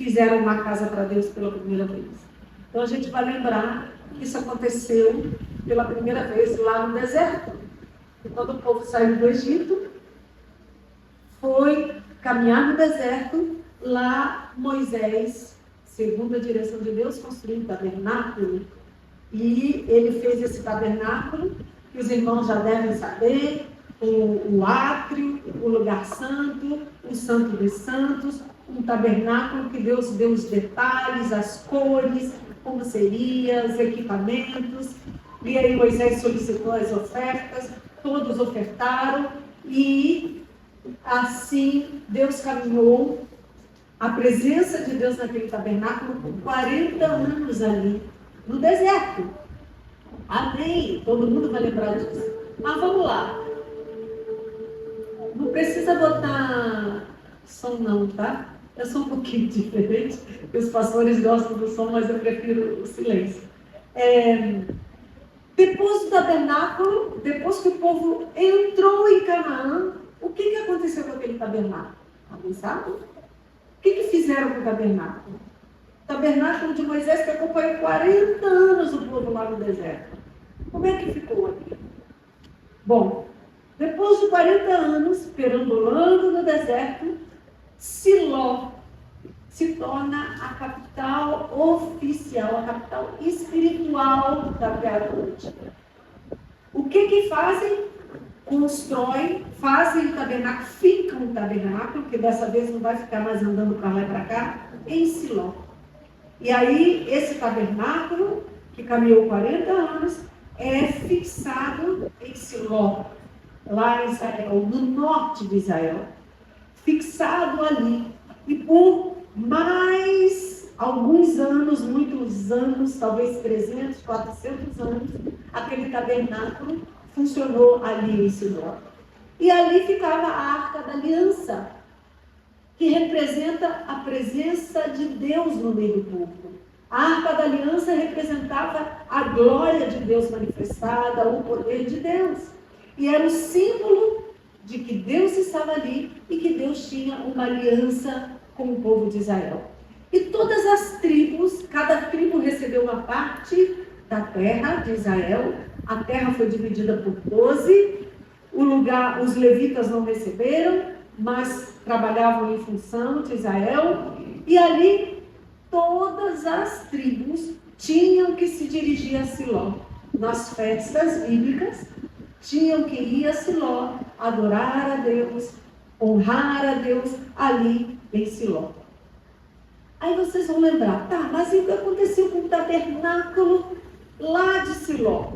fizeram uma casa para Deus pela primeira vez. Então a gente vai lembrar que isso aconteceu pela primeira vez lá no deserto. E quando o povo saiu do Egito, foi caminhar no deserto, lá Moisés, segundo a direção de Deus, construiu um tabernáculo. E ele fez esse tabernáculo, que os irmãos já devem saber, o átrio, o lugar santo, o santo dos santos, um tabernáculo que Deus deu os detalhes, as cores, como seria, os equipamentos. E aí Moisés solicitou as ofertas, todos ofertaram, e assim Deus caminhou a presença de Deus naquele tabernáculo por 40 anos ali, no deserto. Amém? Todo mundo vai lembrar disso. Mas vamos lá. Não precisa botar som não, tá? Eu sou um pouquinho diferente. Os pastores gostam do som, mas eu prefiro o silêncio. Depois do tabernáculo, depois que o povo entrou em Canaã, o que aconteceu com aquele tabernáculo? Alguém sabe? O que fizeram com o tabernáculo? O tabernáculo de Moisés que acompanhou 40 anos o povo lá no deserto. Como é que ficou aqui? Bom, depois de 40 anos, perambulando no deserto, Siló se torna a capital oficial, a capital espiritual da Terra Prometida. O que fazem? Constroem, fazem o tabernáculo, ficam no tabernáculo, que dessa vez não vai ficar mais andando para lá e para cá, em Siló. E aí, esse tabernáculo, que caminhou 40 anos, é fixado em Siló, lá em Israel, no norte de Israel. Fixado ali. E por mais alguns anos, muitos anos, talvez 300, 400 anos, aquele tabernáculo funcionou ali em Siló. E ali ficava a Arca da Aliança, que representa a presença de Deus no meio do povo. A Arca da Aliança representava a glória de Deus manifestada, o poder de Deus. E era o símbolo de que Deus estava ali e que Deus tinha uma aliança com o povo de Israel. E todas as tribos, cada tribo recebeu uma parte da terra de Israel. A terra foi dividida por 12. Os levitas não receberam, mas trabalhavam em função de Israel. E ali todas as tribos tinham que se dirigir a Siló. Nas festas bíblicas, tinham que ir a Siló, adorar a Deus, honrar a Deus ali em Siló. Aí vocês vão lembrar, tá, mas e o que aconteceu com o tabernáculo lá de Siló?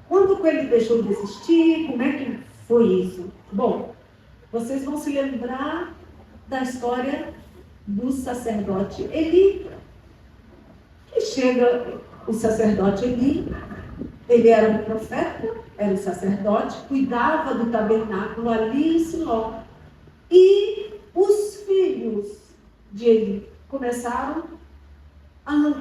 Quando ele deixou de existir, como é que foi isso? Bom, vocês vão se lembrar da história do sacerdote Eli. Que chega o sacerdote Eli, ele era um profeta, era um sacerdote, cuidava do tabernáculo ali em Siló. E os filhos de Eli começaram a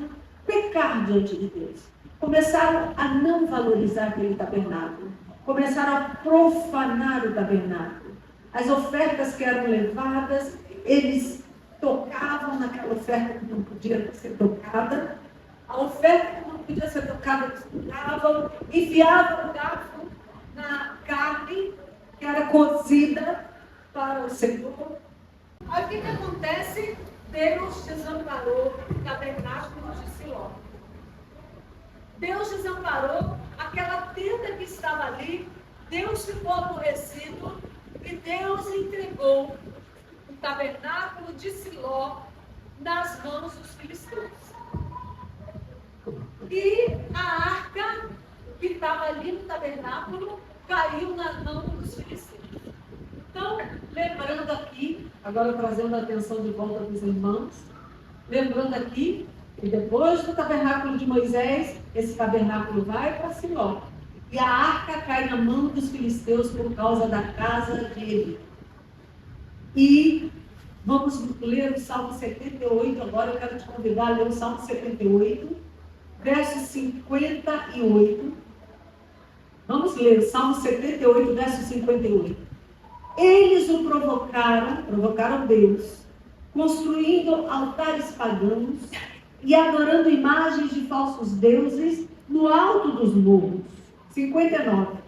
pecar diante de Deus. Começaram a não valorizar aquele tabernáculo. Começaram a profanar o tabernáculo. As ofertas que eram levadas, eles tocavam naquela oferta que não podia ser tocada. A oferta que não podia ser tocada, eles tocavam, enfiavam o garfo na carne que era cozida para o Senhor. Aí o que acontece? Deus desamparou o tabernáculo de Siló. Deus desamparou aquela tenda que estava ali. Deus ficou aborrecido e Deus entregou o tabernáculo de Siló nas mãos dos filisteus. E a arca que estava ali no tabernáculo caiu na mão dos filisteus. Então, lembrando aqui, agora trazendo a atenção de volta dos irmãos, lembrando aqui que depois do tabernáculo de Moisés, esse tabernáculo vai para Siló. E a arca cai na mão dos filisteus por causa da casa dele. E vamos ler o Salmo 78, agora eu quero te convidar a ler o Salmo 78, verso 58. Vamos ler o Salmo 78, verso 58. Eles o provocaram Deus, construindo altares pagãos e adorando imagens de falsos deuses no alto dos morros. 59.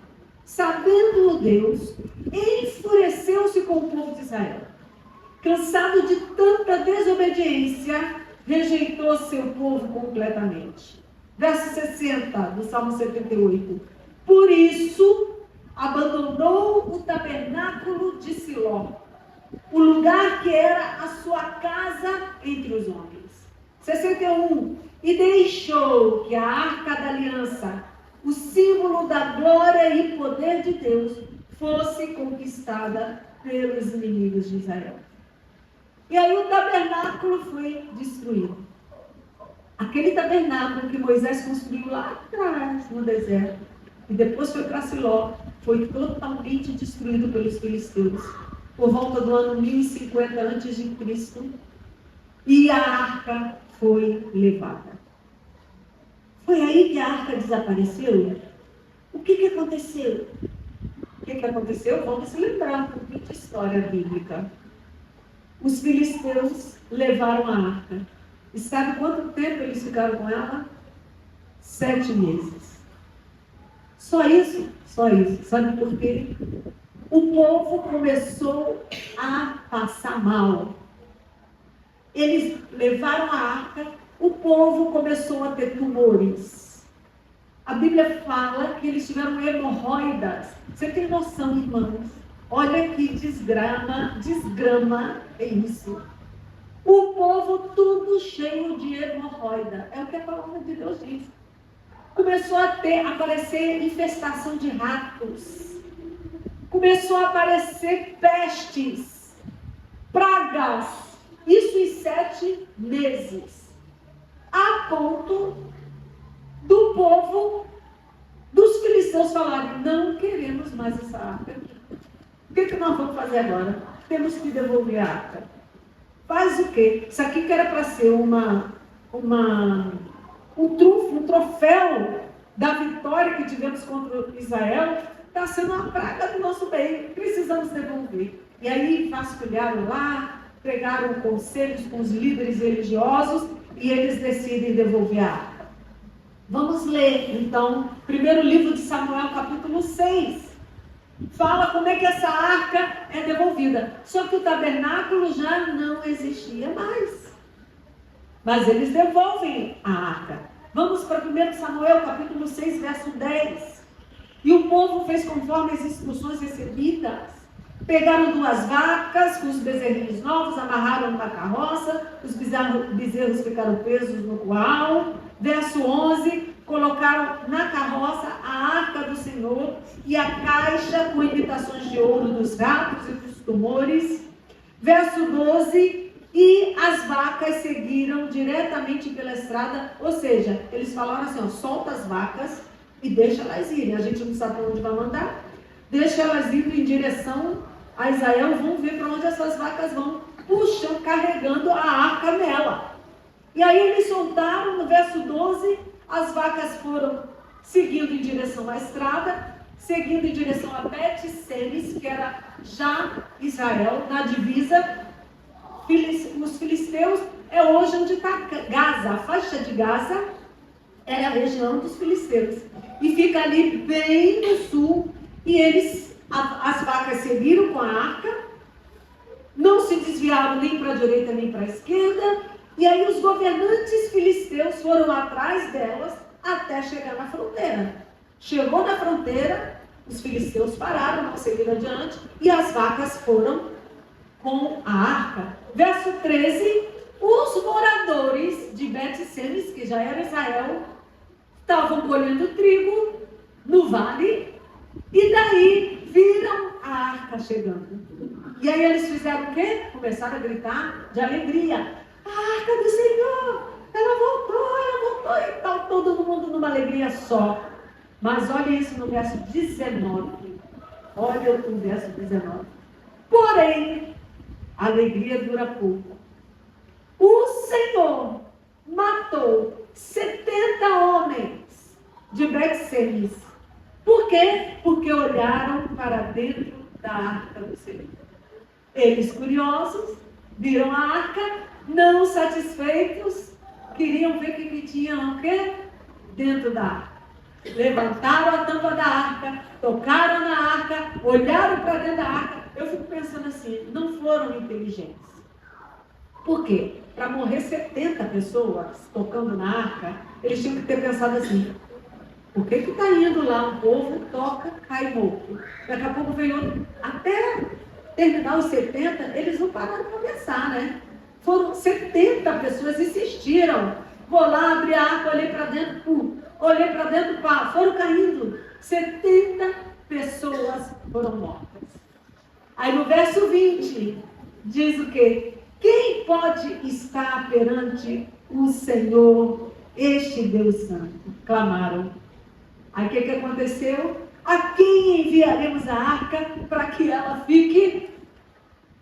Sabendo-o Deus, enfureceu-se com o povo de Israel. Cansado de tanta desobediência, rejeitou seu povo completamente. Verso 60 do Salmo 78. Por isso, abandonou o tabernáculo de Siló, o lugar que era a sua casa entre os homens. 61. E deixou que a arca da aliança, o símbolo da glória e poder de Deus, fosse conquistada pelos inimigos de Israel. E aí o tabernáculo foi destruído. Aquele tabernáculo que Moisés construiu lá atrás, no deserto, e depois foi para Siló, foi totalmente destruído pelos filisteus, por volta do ano 1050 a.C., e a arca foi levada. Foi aí que a arca desapareceu? O que aconteceu? O que aconteceu? Vamos se lembrar um pouquinho de história bíblica. Os filisteus levaram a arca. E sabe quanto tempo eles ficaram com ela? 7 meses. Só isso? Só isso. Sabe por quê? O povo começou a passar mal. Eles levaram a arca, o povo começou a ter tumores. A Bíblia fala que eles tiveram hemorroidas. Você tem noção, irmãos? Olha que desgrama é isso. O povo tudo cheio de hemorroida. É o que a palavra de Deus diz. Começou a aparecer infestação de ratos. Começou a aparecer pestes, pragas. Isso em 7 meses. A ponto do povo, dos filisteus falarem, não queremos mais essa arca. O que nós vamos fazer agora? Temos que devolver a arca. Faz o quê? Isso aqui que era para ser um troféu da vitória que tivemos contra Israel, está sendo uma praga do nosso bem. Precisamos devolver. E aí vasculharam lá, pegaram conselhos com os líderes religiosos e eles decidem devolver a arca. Vamos ler, então, primeiro livro de Samuel, capítulo 6. Fala como é que essa arca é devolvida. Só que o tabernáculo já não existia mais. Mas eles devolvem a arca. Vamos para 1 Samuel, capítulo 6, verso 10. E o povo fez conforme as instruções recebidas. Pegaram 2 vacas com os bezerrinhos novos, amarraram na carroça, os bezerros ficaram presos no curral. Verso 11, colocaram na carroça a arca do Senhor e a caixa com imitações de ouro dos ratos e dos tumores. Verso 12, e as vacas seguiram diretamente pela estrada, ou seja, eles falaram assim, ó, solta as vacas e deixa elas irem. A gente não sabe para onde vai mandar. Deixa elas indo em direção a Israel, vão ver para onde essas vacas vão. Puxam, carregando a arca nela. E aí eles soltaram, no verso 12, as vacas foram seguindo em direção à estrada, seguindo em direção a Bet-Semes, que era já Israel, na divisa. Os filisteus é hoje onde está Gaza, a faixa de Gaza era a região dos filisteus. E fica ali bem no sul, e as vacas seguiram com a arca, não se desviaram nem para a direita nem para a esquerda, e aí os governantes filisteus foram atrás delas até chegar na fronteira. Chegou na fronteira, os filisteus pararam, não seguiram adiante, e as vacas foram com a arca. Verso 13, os moradores de Bet-Semes, que já era Israel, estavam colhendo trigo no vale, e daí viram a arca chegando. E aí eles fizeram o quê? Começaram a gritar de alegria. A arca do Senhor, ela voltou, e tal, todo mundo numa alegria só. Mas olha isso no verso 19. Olha o verso 19. Porém, a alegria dura pouco. O Senhor matou 70 homens de Bet-Semes. Por quê? Porque olharam para dentro da arca do Senhor. Eles, curiosos, Viram a arca, não satisfeitos, queriam ver o que tinham o quê? Dentro da arca. Levantaram a tampa da arca, tocaram na arca, olharam para dentro da arca. Eu fico pensando assim, não foram inteligentes. Por quê? Para morrer 70 pessoas tocando na arca, eles tinham que ter pensado assim, por que está indo lá um povo, toca, cai morto? Daqui a pouco vem outro. Até terminar os 70, eles não pararam para pensar, né? Foram 70 pessoas, insistiram. Vou lá, abri a arca, olhei para dentro, olhei para dentro, pá, foram caindo. 70 pessoas foram mortas. Aí no verso 20, diz o quê? Quem pode estar perante o Senhor, este Deus Santo? Clamaram. Aí o que aconteceu? A quem enviaremos a arca para que ela fique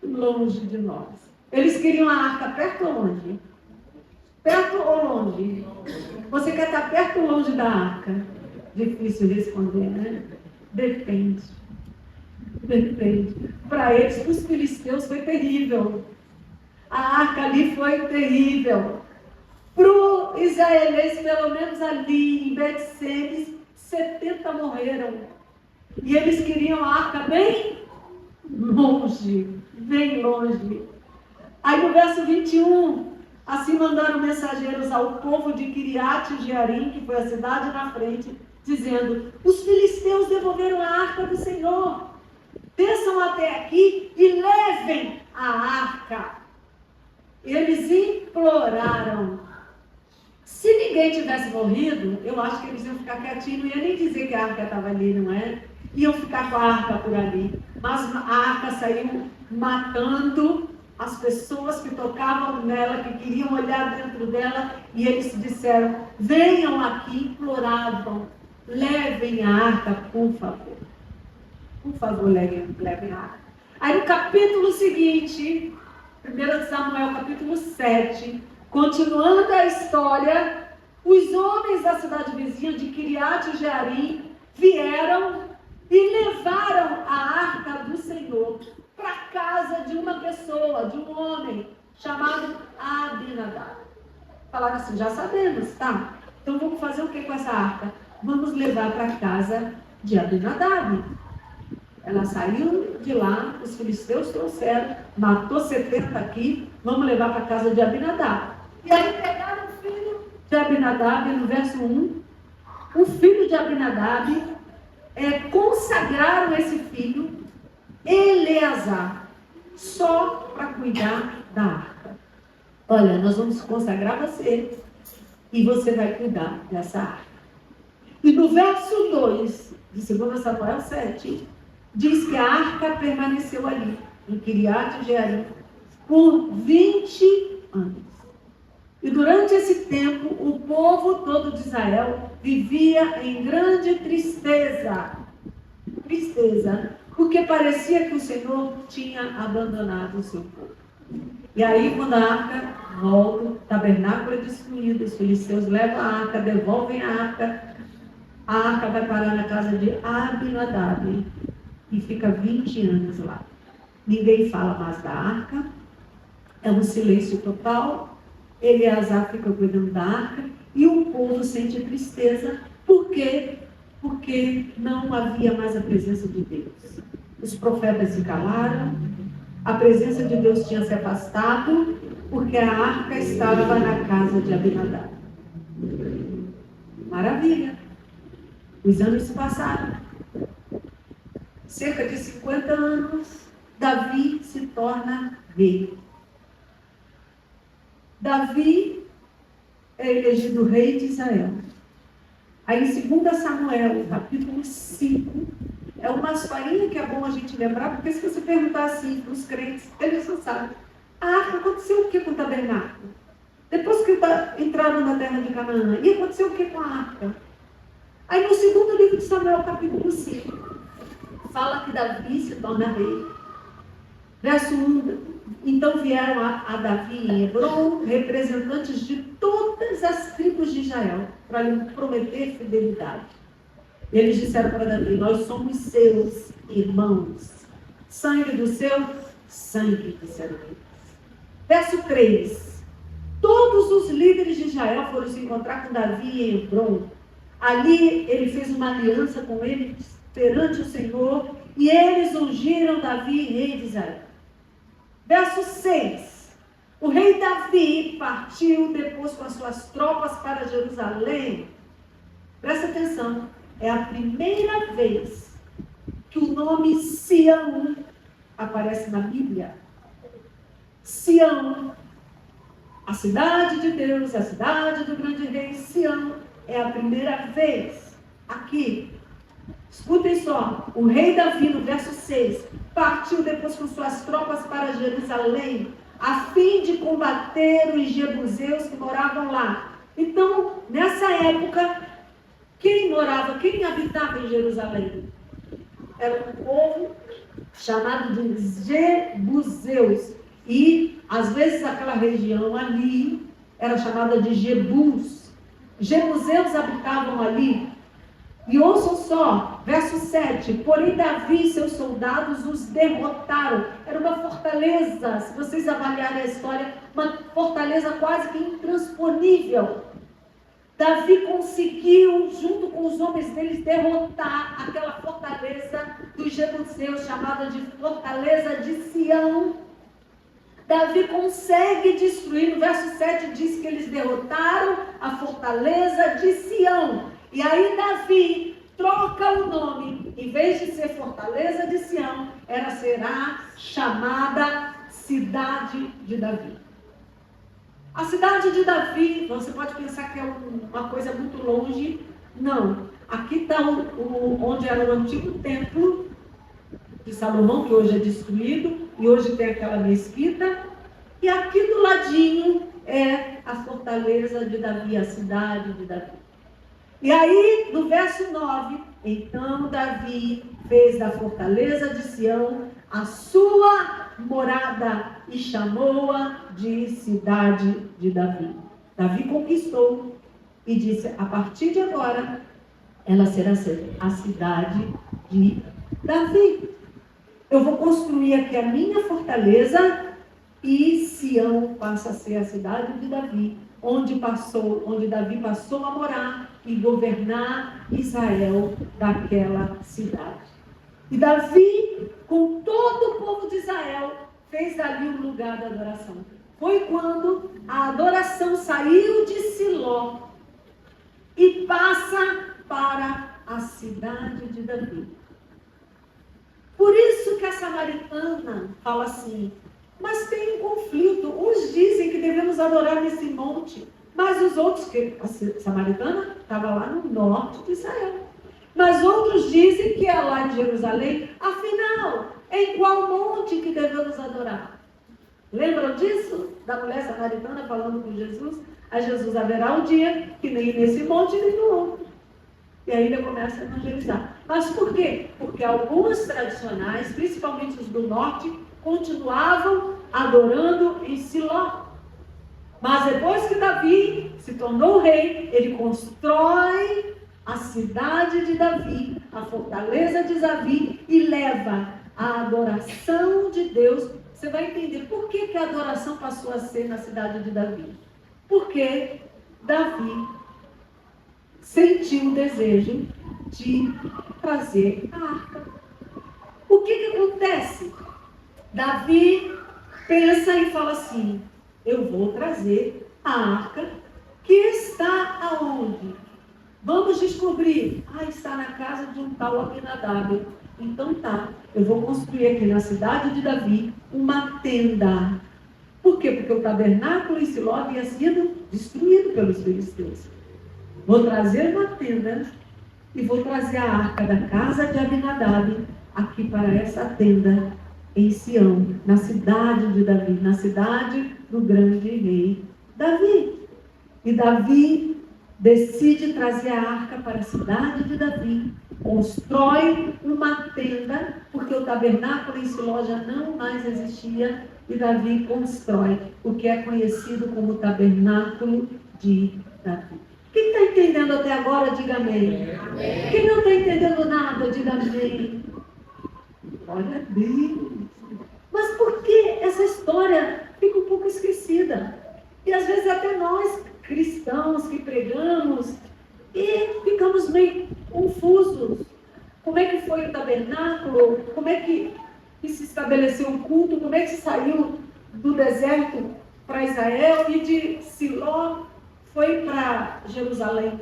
longe de nós? Eles queriam a arca perto ou longe? Perto ou longe? Você quer estar perto ou longe da arca? Difícil responder, né? Depende. Depende. Para eles, para os filisteus, foi terrível. A arca ali foi terrível. Para o israelense, pelo menos ali em Bet-Semes, 70 morreram. E eles queriam a arca bem longe. Bem longe. Aí no verso 21, assim mandaram mensageiros ao povo de Quiriate-Jearim, que foi a cidade na frente, dizendo, os filisteus devolveram a arca do Senhor. Desçam até aqui e levem a arca. Eles imploraram. Se ninguém tivesse morrido, eu acho que eles iam ficar quietinhos, não ia nem dizer que a arca estava ali, não é? Iam ficar com a arca por ali. Mas a arca saiu matando as pessoas que tocavam nela, que queriam olhar dentro dela, e eles disseram, venham aqui, imploravam, levem a arca, por favor. Por favor, levem a arca. Aí no capítulo seguinte, 1 Samuel, capítulo 7, continuando a história, os homens da cidade vizinha de Quiriate-Jearim vieram e levaram a arca do Senhor para a casa de uma pessoa, de um homem, chamado Abinadab. Falaram assim, já sabemos, tá? Então vamos fazer o que com essa arca? Vamos levar para a casa de Abinadab. Ela saiu de lá, os filisteus trouxeram, matou 70 aqui, vamos levar para a casa de Abinadab. E aí pegaram o filho de Abinadab, no verso 1, o filho de Abinadab, consagraram esse filho, Eleazar, só para cuidar da arca. Olha, nós vamos consagrar você, e você vai cuidar dessa arca. E no verso 2, de 2 Samuel 7, diz que a arca permaneceu ali, em Quiriate-Jearim, por 20 anos. E durante esse tempo, o povo todo de Israel vivia em grande tristeza. Tristeza, porque parecia que o Senhor tinha abandonado o seu povo. E aí, quando a arca volta, o tabernáculo é destruído, os filisteus levam a arca, devolvem a arca vai parar na casa de Abinadab e fica 20 anos lá. Ninguém fala mais da arca, é um silêncio total. Eleazar fica cuidando da arca e o povo sente tristeza. Por quê? Porque não havia mais a presença de Deus. Os profetas se calaram, a presença de Deus tinha se afastado, porque a arca estava na casa de Abinadab. Maravilha! Os anos se passaram. Cerca de 50 anos, Davi se torna rei. Davi é elegido rei de Israel. Aí em 2 Samuel, capítulo 5, é uma historinha que é bom a gente lembrar, porque se você perguntar assim para os crentes, eles não sabem. A arca aconteceu o que com o tabernáculo? Depois que entraram na terra de Canaã, e aconteceu o que com a arca? Aí no segundo livro de Samuel, capítulo 5, fala que Davi se torna rei. Verso 1, então vieram a Davi em Hebron, representantes de todas as tribos de Israel, para lhe prometer fidelidade. Eles disseram para Davi, nós somos seus irmãos. Sangue do seu, sangue de seu. Verso 3. Todos os líderes de Israel foram se encontrar com Davi em Hebrom. Ali ele fez uma aliança com eles perante o Senhor, e eles ungiram Davi rei de Israel. Verso 6. O rei Davi partiu depois com as suas tropas para Jerusalém. Presta atenção, é a primeira vez que o nome Sião aparece na Bíblia. Sião, a cidade de Deus, a cidade do grande rei. Sião é a primeira vez aqui. Escutem só, o rei Davi, no verso 6, partiu depois com suas tropas para Jerusalém, a fim de combater os jebuseus que moravam lá. Então, nessa época, quem habitava em Jerusalém? Era um povo chamado de jebuseus. E, às vezes, aquela região ali era chamada de Jebus. Jebuseus habitavam ali. E ouçam só, verso 7. Porém, Davi e seus soldados os derrotaram. Era uma fortaleza, se vocês avaliarem a história, uma fortaleza quase que intransponível. Davi conseguiu, junto com os homens deles, derrotar aquela fortaleza dos jebuseus, chamada de Fortaleza de Sião. Davi consegue destruir, no verso 7 diz que eles derrotaram a fortaleza de Sião. E aí Davi troca o nome, em vez de ser Fortaleza de Sião, será chamada Cidade de Davi. A cidade de Davi, você pode pensar que é uma coisa muito longe. Não, aqui está onde era o antigo templo de Salomão, que hoje é destruído, e hoje tem aquela mesquita. E aqui do ladinho é a fortaleza de Davi, a cidade de Davi. E aí, no verso 9, então Davi fez da fortaleza de Sião a sua morada e chamou-a de cidade de Davi. Davi conquistou e disse, a partir de agora, ela será a cidade de Davi. Eu vou construir aqui a minha fortaleza e Sião passa a ser a cidade de Davi, onde Davi passou a morar e governar Israel daquela cidade. E Davi, com todo o povo de Israel, fez ali um lugar de adoração. Foi quando a adoração saiu de Siló e passa para a cidade de Davi. Por isso que a samaritana fala assim, mas tem um conflito. Uns dizem que devemos adorar nesse monte, mas os outros, que a samaritana estava lá no norte de Israel. Mas outros dizem que é lá em Jerusalém. Afinal, em qual monte que devemos adorar? Lembram disso? Da mulher samaritana falando com Jesus? A Jesus haverá um dia que nem nesse monte nem no outro. E aí ele começa a evangelizar. Mas por quê? Porque algumas tradicionais, principalmente os do norte, continuavam adorando em Siló. Mas depois que Davi se tornou rei, ele constrói a cidade de Davi, a fortaleza de Davi, e leva a adoração de Deus. Você vai entender por que a adoração passou a ser na cidade de Davi. Porque Davi sentiu o desejo de trazer a arca. O que acontece? Davi pensa e fala assim, eu vou trazer a arca que está aonde? Vamos descobrir. Está na casa de um tal Abinadab. Então tá, eu vou construir aqui na cidade de Davi uma tenda. Por quê? Porque o tabernáculo em Siló havia sido destruído pelos filisteus. Vou trazer uma tenda e vou trazer a arca da casa de Abinadab aqui para essa tenda em Sião, na cidade de Davi, na cidade do grande rei Davi. E Davi decide trazer a arca para a cidade de Davi, constrói uma tenda, porque o tabernáculo em Siló já não mais existia, e Davi constrói o que é conhecido como tabernáculo de Davi. Quem está entendendo até agora, diga amém. Amém. Quem não está entendendo nada, diga amém. Olha bem. Mas por que essa história fica um pouco pouco esquecida. E às vezes até nós, cristãos que pregamos, e ficamos meio confusos. Como é que foi o tabernáculo? Como é que se estabeleceu o culto? Como é que se saiu do deserto para Israel e de Siló foi para Jerusalém?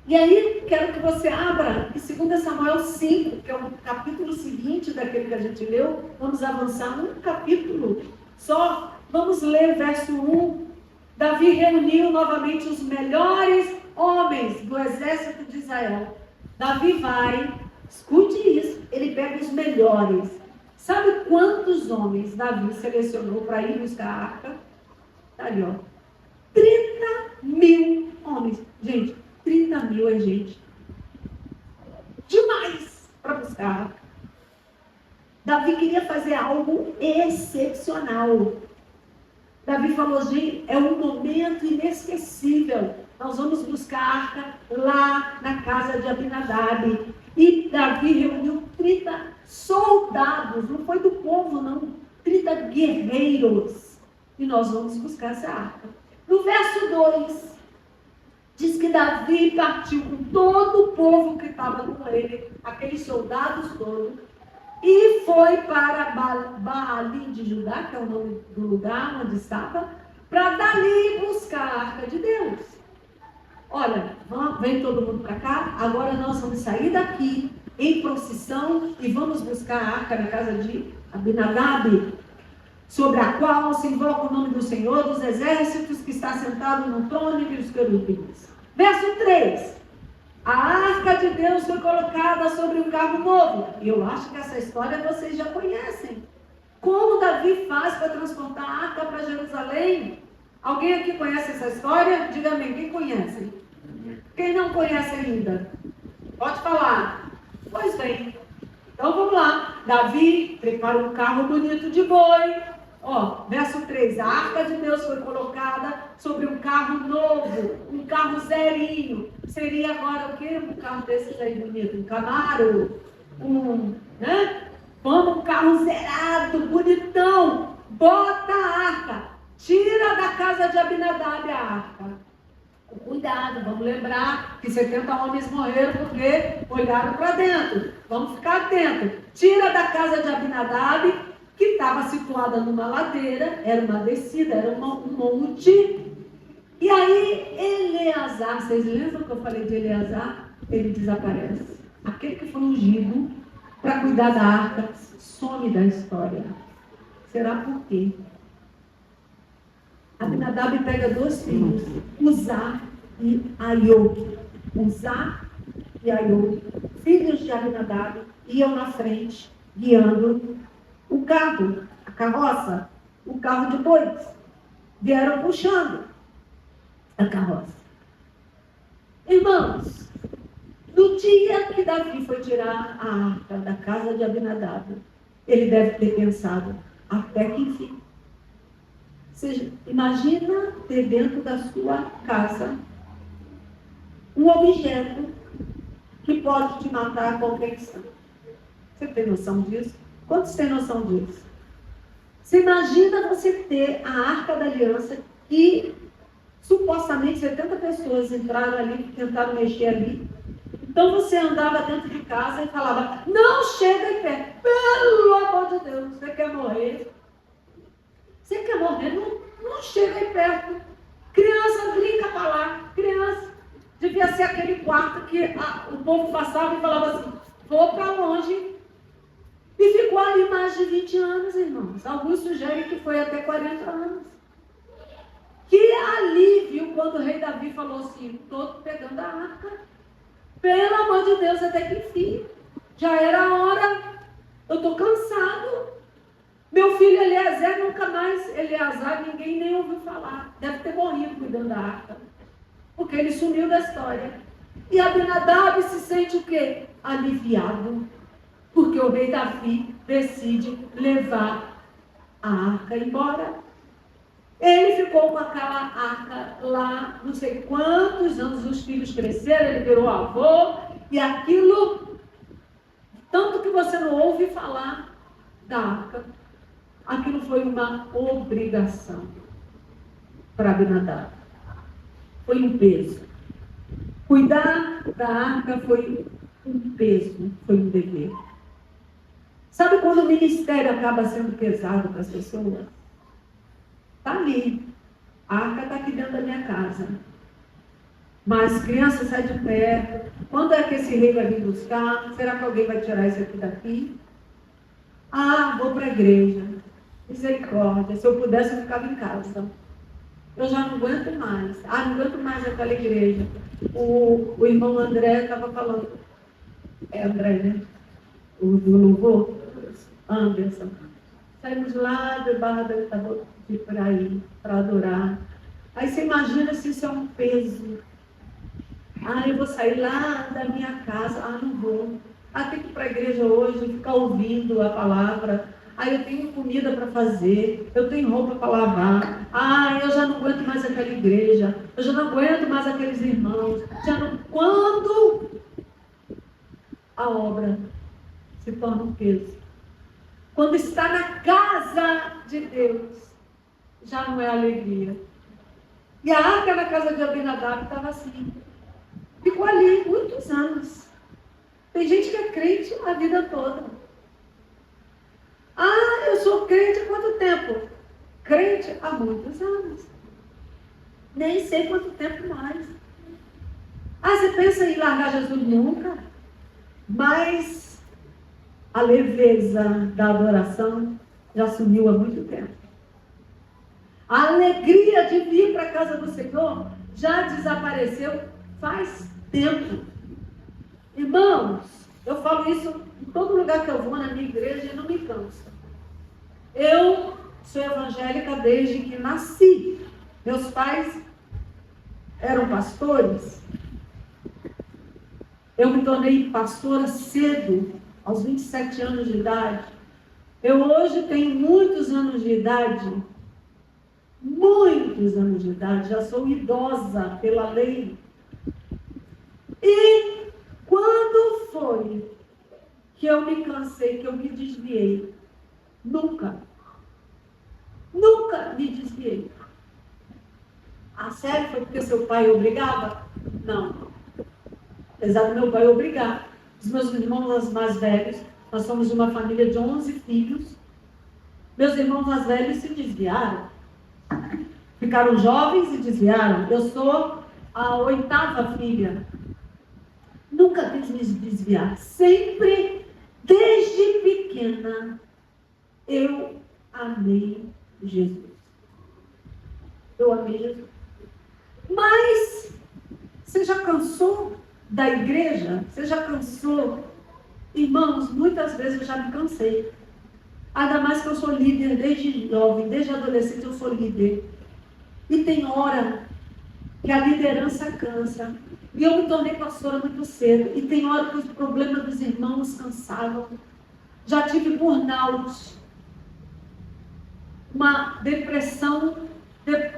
E aí, quero que você abra em 2 Samuel 5, que é o capítulo seguinte daquele que a gente leu. Vamos avançar um capítulo só. Vamos ler verso 1. Davi reuniu novamente os melhores homens do exército de Israel. Davi vai, escute isso, ele pega os melhores. Sabe quantos homens Davi selecionou para ir buscar a arca? Tá ali, ó. 30.000 homens. Gente, 30.000 é gente demais para buscar a arca. Davi queria fazer algo excepcional. Davi falou, gente, é um momento inesquecível. Nós vamos buscar a arca lá na casa de Abinadab. E Davi reuniu 30 soldados, não foi do povo não, 30 guerreiros. E nós vamos buscar essa arca. No verso 2, diz que Davi partiu com todo o povo que estava com ele, aqueles soldados todos, e foi para Baalim de Judá, que é o nome do lugar onde estava, para dali buscar a arca de Deus. Olha, vem todo mundo para cá, agora nós vamos sair daqui em procissão e vamos buscar a arca na casa de Abinadab, sobre a qual se invoca o nome do Senhor dos exércitos, que está sentado no trono e dos querubins. Verso 3. A arca de Deus foi colocada sobre um carro novo. E eu acho que essa história vocês já conhecem. Como Davi faz para transportar a arca para Jerusalém? Alguém aqui conhece essa história? Diga-me, quem conhece? Quem não conhece ainda? Pode falar. Pois bem. Então vamos lá. Davi prepara um carro bonito de boi. Ó, verso 3. A arca de Deus foi colocada sobre um carro novo, um carro zerinho. Seria agora o quê? Um carro desses aí bonito, um Camaro, né? Vamos, um carro zerado, bonitão. Bota a arca. Tira da casa de Abinadab a arca. Cuidado, vamos lembrar que 70 homens morreram porque olharam para dentro. Vamos ficar atentos. Tira da casa de Abinadab, que estava situada numa ladeira, era uma descida, era um monte. E aí, Eleazar, vocês lembram que eu falei de Eleazar? Ele desaparece. Aquele que foi ungido para cuidar da arca, some da história. Será por quê? Abinadab pega 2 filhos, Uzá e Aiô. Uzá e Aiô, filhos de Abinadab, iam na frente, guiando o carro, a carroça, o carro de bois. Vieram puxando a carroça. Irmãos, no dia que Davi foi tirar a arca da casa de Abinadab, ele deve ter pensado, até que enfim. Ou seja, imagina ter dentro da sua casa um objeto que pode te matar a qualquer instante. Você tem noção disso? Quantos têm noção disso? Você imagina você ter a Arca da Aliança que supostamente 70 pessoas entraram ali, tentaram mexer ali. Então você andava dentro de casa e falava, não chega em pé, pelo amor de Deus, você quer morrer? Você quer morrer? Não chega aí perto. Criança brinca para lá, criança. Devia ser aquele quarto que o povo passava e falava assim, vou para longe. E ficou ali mais de 20 anos, irmãos. Alguns sugerem que foi até 40 anos. Que alívio quando o rei Davi falou assim, estou pegando a arca. Pelo amor de Deus, até que enfim. Já era a hora. Eu estou cansado. Meu filho Eleazar, nunca mais Eleazar, ninguém nem ouviu falar. Deve ter morrido cuidando da arca. Porque ele sumiu da história. E Abinadab se sente o quê? Aliviado. Porque o rei Davi decide levar a arca embora. Ele ficou com aquela arca lá, não sei quantos anos, os filhos cresceram, ele virou avô, e aquilo, tanto que você não ouve falar da arca. Aquilo foi uma obrigação para Abinadab. Foi um peso. Cuidar da arca foi um peso, foi um dever. Sabe quando o ministério acaba sendo pesado para as pessoas? Está ali. A arca está aqui dentro da minha casa. Mas criança sai de perto. Quando é que esse rei vai vir buscar? Será que alguém vai tirar isso aqui daqui? Ah, vou para a igreja. Misericórdia. Se eu pudesse, eu ficava em casa. Eu já não aguento mais. Ah, não aguento mais aquela igreja. O irmão André estava falando. É André, né? O louvor? Anderson. Saímos lá de Barra da Itabora para ir, para adorar. Aí você imagina se isso é um peso. Ah, eu vou sair lá da minha casa. Ah, não vou. Ah, tenho que ir para a igreja hoje, ficar ouvindo a palavra. Ah, eu tenho comida para fazer. Eu tenho roupa para lavar. Ah, eu já não aguento mais aquela igreja. Eu já não aguento mais aqueles irmãos. Já não... Quando a obra se torna um peso. Quando está na casa de Deus, já não é alegria. E a arca na casa de Abinadab estava assim. Ficou ali muitos anos. Tem gente que é crente a vida toda. Ah, eu sou crente há quanto tempo? Crente há muitos anos. Nem sei quanto tempo mais. Ah, você pensa em largar Jesus? Nunca. Mas a leveza da adoração já sumiu há muito tempo. A alegria de vir para a casa do Senhor já desapareceu faz tempo. Irmãos, eu falo isso em todo lugar que eu vou, na minha igreja, e não me canso. Eu sou evangélica desde que nasci. Meus pais eram pastores. Eu me tornei pastora cedo, aos 27 anos de idade. Eu hoje tenho muitos anos de idade. Muitos anos de idade. Já sou idosa pela lei. E quando foi que eu me cansei, que eu me desviei? Nunca. Nunca me desviei. A sério, foi porque seu pai obrigava? Não. Apesar do meu pai obrigar. Os meus irmãos mais velhos, nós somos de uma família de 11 filhos. Meus irmãos mais velhos se desviaram. Ficaram jovens e desviaram. Eu sou a 8ª filha. Nunca quis me desviar. Sempre, desde pequena, eu amei Jesus. Eu amei Jesus. Mas, você já cansou da igreja? Você já cansou? Irmãos, muitas vezes eu já me cansei. Ainda mais que eu sou líder desde jovem, desde adolescente eu sou líder. E tem hora que a liderança cansa. E eu me tornei pastora muito cedo. E tem hora que os problemas dos irmãos cansavam. Já tive burnout. Uma depressão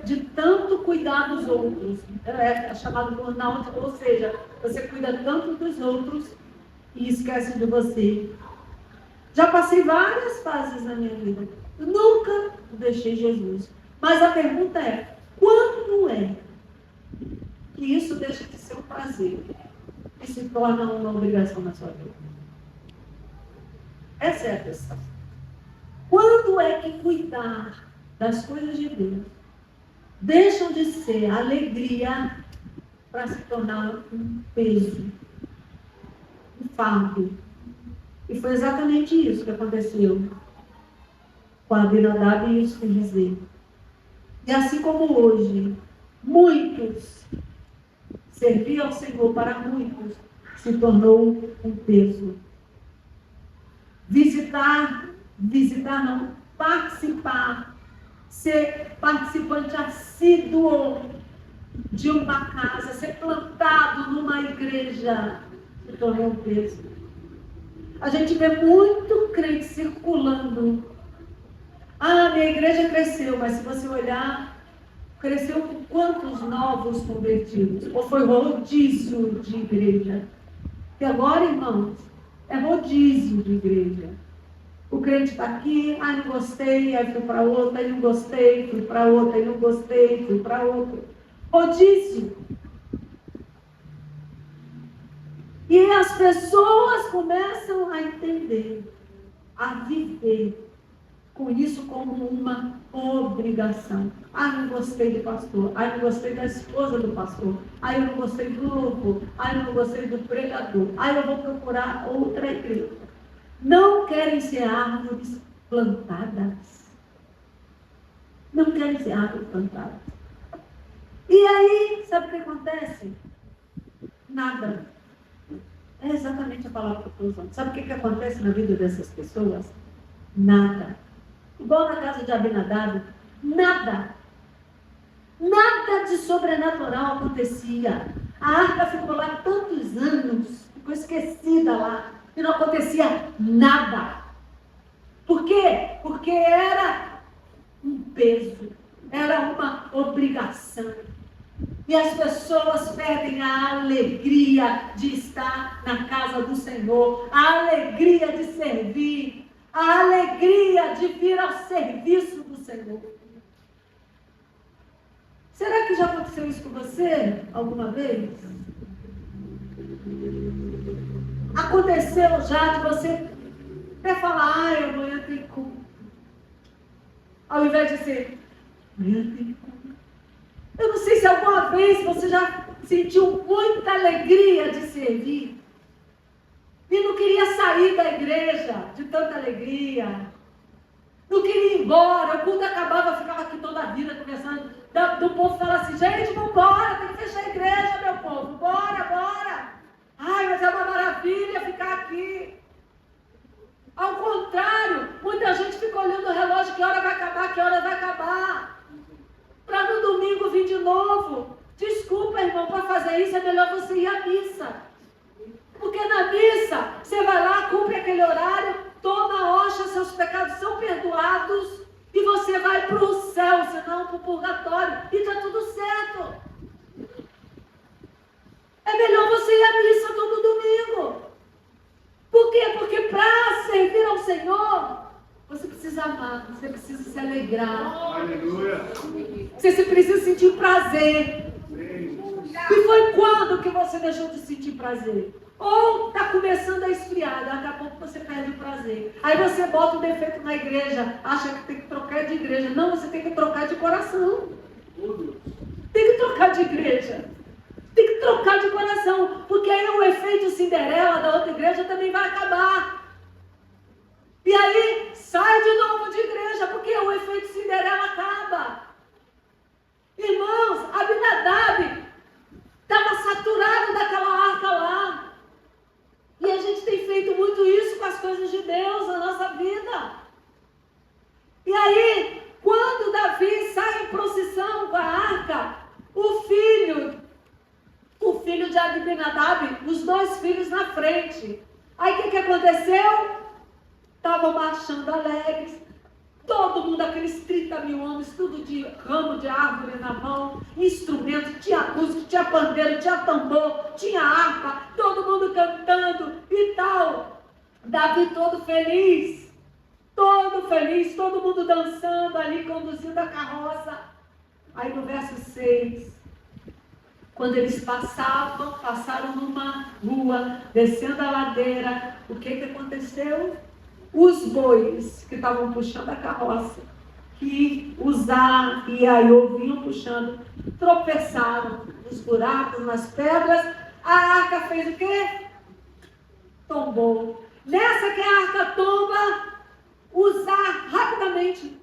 de tanto cuidar dos outros. É chamado burnout, ou seja, você cuida tanto dos outros e esquece de você. Já passei várias fases na minha vida. Eu nunca deixei Jesus. Mas a pergunta é, quando é que isso deixa de ser um prazer e se torna uma obrigação na sua vida? Essa é a questão. Quando é que cuidar das coisas de Deus deixam de ser alegria para se tornar um peso, um fardo? E foi exatamente isso que aconteceu com Abinadab e os filhos dele. E assim como hoje, muitos servir ao Senhor, para muitos se tornou um peso. Participar, ser participante assíduo de uma casa, ser plantado numa igreja, se tornou um peso. A gente vê muito crente circulando. Ah, minha igreja cresceu, mas se você olhar, cresceu com quantos novos convertidos? Ou foi rodízio de igreja? E agora, irmãos, é rodízio de igreja. O crente está aqui, ai, não gostei, aí fui para outra, aí não gostei, fui para outra, aí não gostei, fui para outra. Rodízio. E as pessoas começam a entender, a viver com isso como uma obrigação. Ah, não gostei do pastor. Ah, não gostei da esposa do pastor. Ah, eu não gostei do louvor. Ah, eu não gostei do pregador. Ah, eu vou procurar outra igreja. Não querem ser árvores plantadas. Não querem ser árvores plantadas. E aí, sabe o que acontece? Nada. É exatamente a palavra que eu estou usando. Sabe o que acontece na vida dessas pessoas? Nada. Igual na casa de Abinadab, nada. Nada de sobrenatural acontecia. A arca ficou lá tantos anos, ficou esquecida lá, e não acontecia nada. Por quê? Porque era um peso, era uma obrigação. E as pessoas perdem a alegria de estar na casa do Senhor, a alegria de servir, a alegria de vir ao serviço do Senhor. Será que já aconteceu isso com você alguma vez? Aconteceu já de você até falar, ai, amanhã tem culto. Ao invés de dizer, amanhã tem culto. Eu não sei se alguma vez você já sentiu muita alegria de servir. E não queria sair da igreja de tanta alegria. Não queria ir embora. O culto acabava, ficava aqui toda a vida conversando. Do povo falar assim, gente, vamos embora, tem que fechar a igreja, meu povo. Bora, bora. Ai, mas é uma maravilha ficar aqui. Ao contrário, muita gente fica olhando o relógio, que hora vai acabar, que hora vai acabar. Para no domingo vir de novo. Desculpa, irmão, para fazer isso é melhor você ir à missa. Porque na missa, você vai lá, cumpre aquele horário, toma a hóstia, seus pecados são perdoados e você vai para o céu, senão para o purgatório. E está tudo certo. É melhor você ir à missa todo domingo. Por quê? Porque para servir ao Senhor, você precisa amar, você precisa se alegrar. Aleluia. Você precisa sentir prazer. E foi quando que você deixou de sentir prazer? Ou está começando a esfriar, daqui a pouco você perde o prazer. Aí você bota um defeito na igreja, acha que tem que trocar de igreja. Não, você tem que trocar de coração. Tem que trocar de igreja. Tem que trocar de coração. Porque aí o efeito Cinderela da outra igreja também vai acabar. E aí sai de novo de igreja, porque o efeito Cinderela acaba. Irmãos, Abinadab estava saturado daquela arca lá. E a gente tem feito muito isso com as coisas de Deus na nossa vida. E aí, quando Davi sai em procissão com a arca, o filho de Abinadab, os dois filhos na frente. Aí o que aconteceu? Estavam marchando alegres. Todo mundo, aqueles 30 mil homens, tudo de ramo de árvore na mão, instrumentos, tinha música, tinha pandeiro, tinha tambor, tinha harpa, todo mundo cantando e tal. Davi todo feliz, todo mundo dançando ali, conduzindo a carroça. Aí no verso 6, quando eles passaram numa rua, descendo a ladeira, o que aconteceu? Os bois que estavam puxando a carroça, que Uzá e Aiô vinham puxando, tropeçaram nos buracos, nas pedras. A arca fez o quê? Tombou. Nessa que a arca tomba, Uzá rapidamente,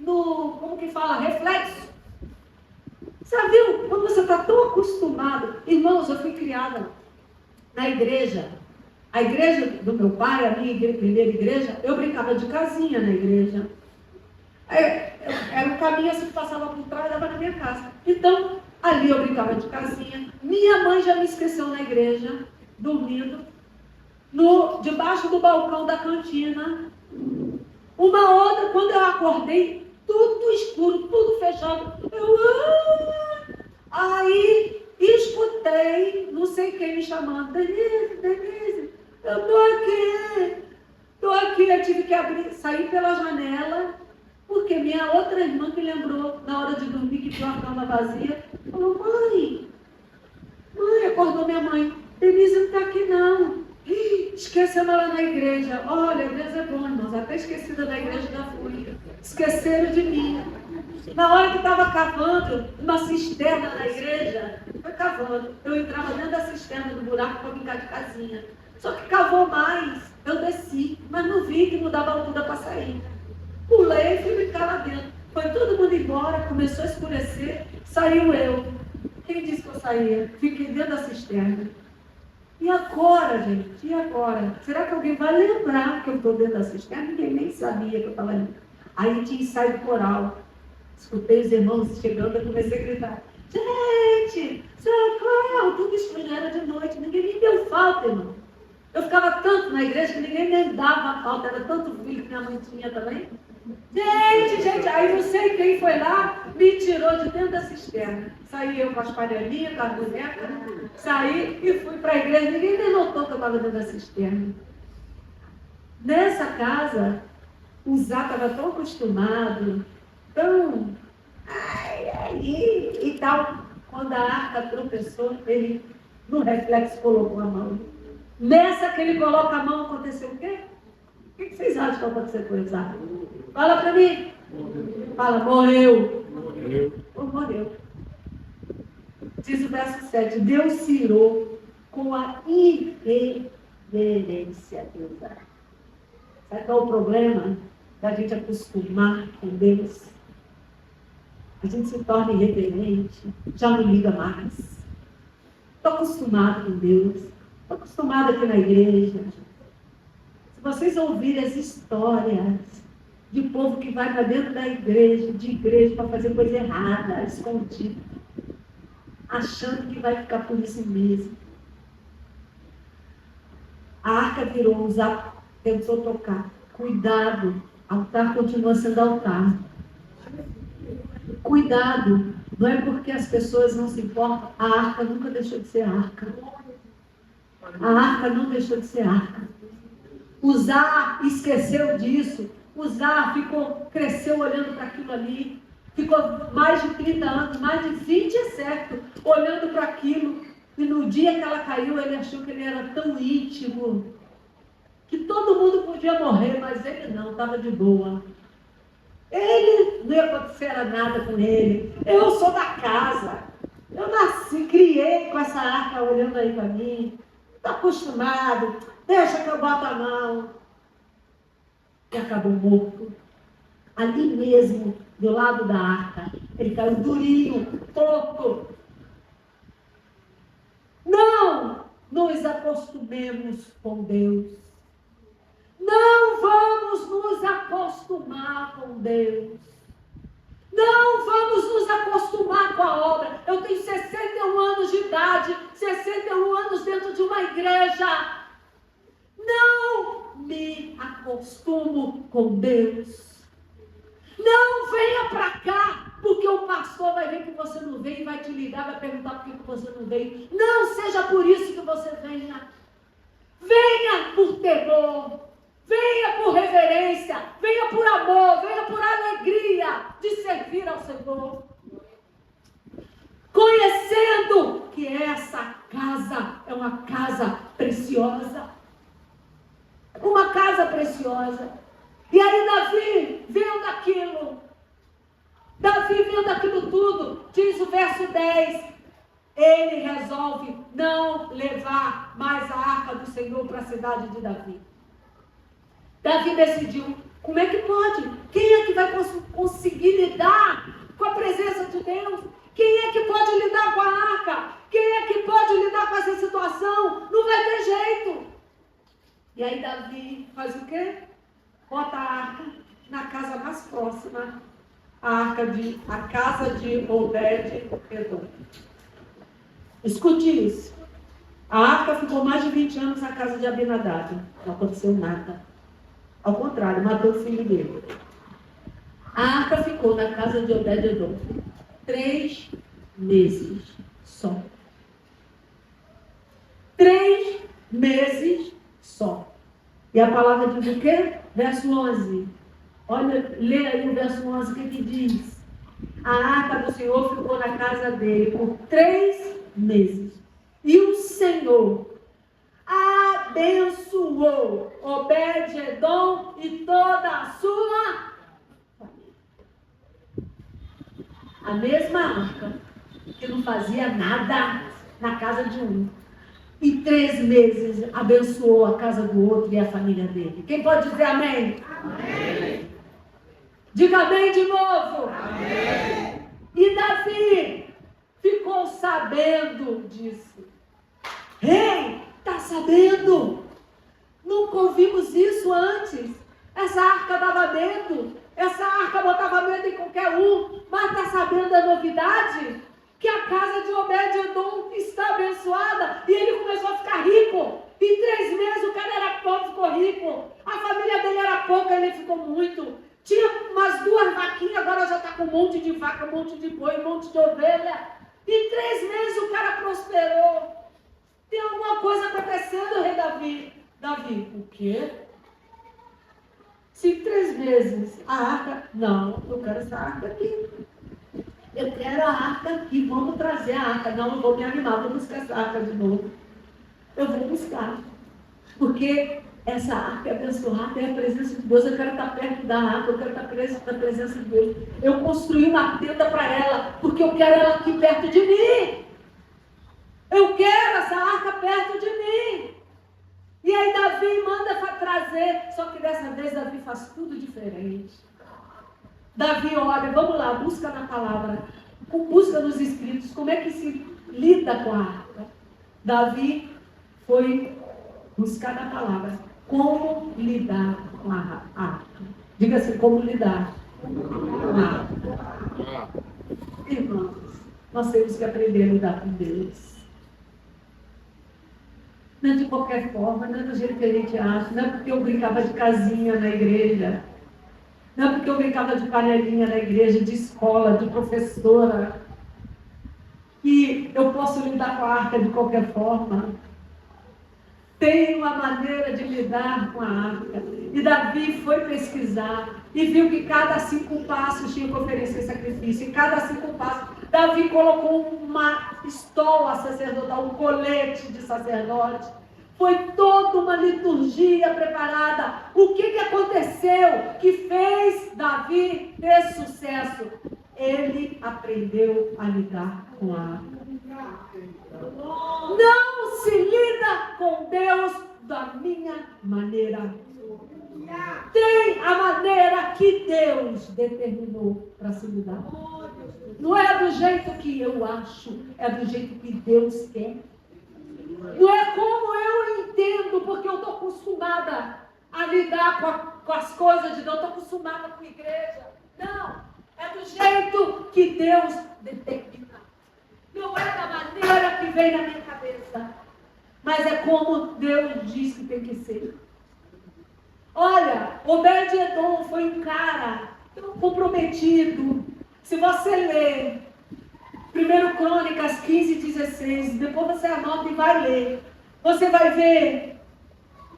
como que fala? Reflexo. Você viu? Quando você está tão acostumado. Irmãos, eu fui criada na igreja. A igreja do meu pai, a minha primeira igreja, eu brincava de casinha na igreja. Era um caminho assim que passava por trás, dava na minha casa. Então, ali eu brincava de casinha. Minha mãe já me esqueceu na igreja, dormindo, debaixo do balcão da cantina. Uma outra, quando eu acordei, tudo escuro, tudo fechado. Aí escutei, não sei quem me chamando, Denise, eu tô aqui, eu tive acordou na hora de dormir, que viu a cama vazia. Falou, mãe, acordou minha mãe. Denise não está aqui não. Esqueceu ela na igreja. Olha, Deus é bom, irmãos. Até esquecida da igreja da fui. Esqueceram de mim. Na hora que estava cavando uma cisterna na igreja, foi cavando. Eu entrava dentro da cisterna do buraco para brincar de casinha. Só que cavou mais. Eu desci, mas não vi que não dava altura para sair. Pulei e fui brincar lá dentro. Foi todo mundo embora, começou a escurecer, saiu eu. Quem disse que eu saía? Fiquei dentro da cisterna. E agora, gente? E agora? Será que alguém vai lembrar que eu estou dentro da cisterna? Ninguém nem sabia que eu estava ali. Aí tinha ensaio coral. Escutei os irmãos chegando e comecei a gritar. Gente, socorro! Tudo escuro, era de noite. Ninguém me deu falta, irmão. Eu ficava tanto na igreja que ninguém me dava falta. Era tanto filho que minha mãe tinha também. Gente, aí não sei quem foi lá, me tirou de dentro da cisterna. Saí eu com as panelinhas, com as bonecas, saí e fui para a igreja. Ninguém nem notou que eu estava dentro da cisterna. Nessa casa, o Zá estava tão acostumado, tão... e tal. Quando a arca tropeçou, ele, no reflexo, colocou a mão. Nessa que ele coloca a mão, aconteceu o quê? O que vocês acham que aconteceu com o Zá? Fala para mim. Fala, morreu. Morreu. Diz o verso 7. Deus se irou com a irreverência de Zá. Sabe qual é o problema da gente acostumar com Deus? A gente se torna irreverente, já não liga mais. Estou acostumado com Deus. Estou acostumado aqui na igreja. Se vocês ouvirem as histórias de povo que vai para dentro da igreja, para fazer coisa errada, escondido, achando que vai ficar por isso mesmo. A arca virou, Zá tentou tocar. Cuidado, altar continua sendo altar. Cuidado, não é porque as pessoas não se importam, a arca nunca deixou de ser arca. A arca não deixou de ser arca. O Zá esqueceu disso. O Zá cresceu olhando para aquilo ali. Ficou mais de 30 anos, mais de 20 é certo, olhando para aquilo. E no dia que ela caiu, ele achou que ele era tão íntimo, que todo mundo podia morrer, mas ele não, estava de boa. Ele, não ia acontecer nada com ele. Eu sou da casa. Eu nasci, criei com essa arca olhando aí para mim. Estou acostumado. Deixa que eu boto a mão. E acabou morto. Ali mesmo, do lado da arca. Ele caiu durinho, torto. Não nos acostumemos com Deus. Não vamos nos acostumar com Deus. Não vamos nos acostumar com a obra. Eu tenho 61 anos de idade, 61 anos dentro de uma igreja. Não me acostumo com Deus. Não venha para cá, porque o pastor vai ver que você não veio e vai te ligar, vai perguntar por que você não veio. Não seja por isso que você venha. Venha por temor. Venha por reverência, venha por amor, venha por alegria de servir ao Senhor. Conhecendo que essa casa é uma casa preciosa. Uma casa preciosa. E aí Davi vendo aquilo tudo, diz o verso 10, ele resolve não levar mais a arca do Senhor para a cidade de Davi. Davi decidiu, como é que pode? Quem é que vai conseguir lidar com a presença de Deus? Quem é que pode lidar com a arca? Quem é que pode lidar com essa situação? Não vai ter jeito. E aí Davi faz o quê? Bota a arca na casa mais próxima, a casa de Obed-Edom. Escute isso. A arca ficou mais de 20 anos na casa de Abinadab. Não aconteceu nada. Ao contrário, matou o filho dele. A arca ficou na casa de Obed-Edom 3 meses só. 3 meses só. E a palavra diz o quê? Verso 11. Olha, lê aí o verso 11, o que diz? A arca do Senhor ficou na casa dele por 3 meses. E o Senhor abençoou Obed-Edom e toda a sua família. A mesma arca que não fazia nada na casa de um, em 3 meses abençoou a casa do outro e a família dele. Quem pode dizer amém? Amém. Diga amém de novo. Amém. E Davi ficou sabendo disso. Ei, está sabendo? Nunca ouvimos isso antes. Essa arca dava medo. Essa arca botava medo em qualquer um. Mas está sabendo a novidade? Que a casa de Obed-Edom está abençoada. E ele começou a ficar rico. Em 3 meses o cara era pobre, ficou rico. A família dele era pouca, ele ficou muito. Tinha umas 2 vaquinhas, agora já está com um monte de vaca, um monte de boi, um monte de ovelha. Em 3 meses o cara prosperou. Tem alguma coisa acontecendo, rei Davi? Davi, o quê? Se em 3 meses a arca... Não, eu quero essa arca aqui. Eu quero a arca e vamos trazer a arca. Não, eu vou me animar, vou buscar essa arca de novo. Eu vou buscar. Porque essa arca é abençoada, é a presença de Deus. Eu quero estar perto da arca, eu quero estar preso da presença de Deus. Eu construí uma tenda para ela, porque eu quero ela aqui perto de mim. Eu quero essa arca perto de mim. E aí Davi manda para trazer, só que dessa vez Davi faz tudo diferente. Davi olha, vamos lá, busca na palavra, busca nos escritos, como é que se lida com a arca. Davi foi buscar na palavra, como lidar com a arca. Diga assim, como lidar com a arca. Irmãos, nós temos que aprender a lidar com Deus. Não é de qualquer forma, não é do jeito que a gente acha, não é porque eu brincava de casinha na igreja, não é porque eu brincava de panelinha na igreja, de escola, de professora, que eu posso lidar com a arca de qualquer forma. Tem uma maneira de lidar com a arca. E Davi foi pesquisar e viu que cada 5 passos tinha que oferecer sacrifício. E cada 5 passos, Davi colocou uma estola sacerdotal, um colete de sacerdote. Foi toda uma liturgia preparada. O que aconteceu que fez Davi ter sucesso? Ele aprendeu a lidar com a arca. Não se lida com Deus da minha maneira. Tem a maneira que Deus determinou para se lidar. Não é do jeito que eu acho, é do jeito que Deus quer. Não é como eu entendo, porque eu estou acostumada a lidar com as coisas de Deus, estou acostumada com a igreja. Não, é do jeito que Deus determina. Não é da maneira que vem na minha cabeça, mas é como Deus diz que tem que ser. Olha, Obed-Edom foi um cara tão comprometido. Se você ler 1 Crônicas 15:16, depois você anota e vai ler. Você vai ver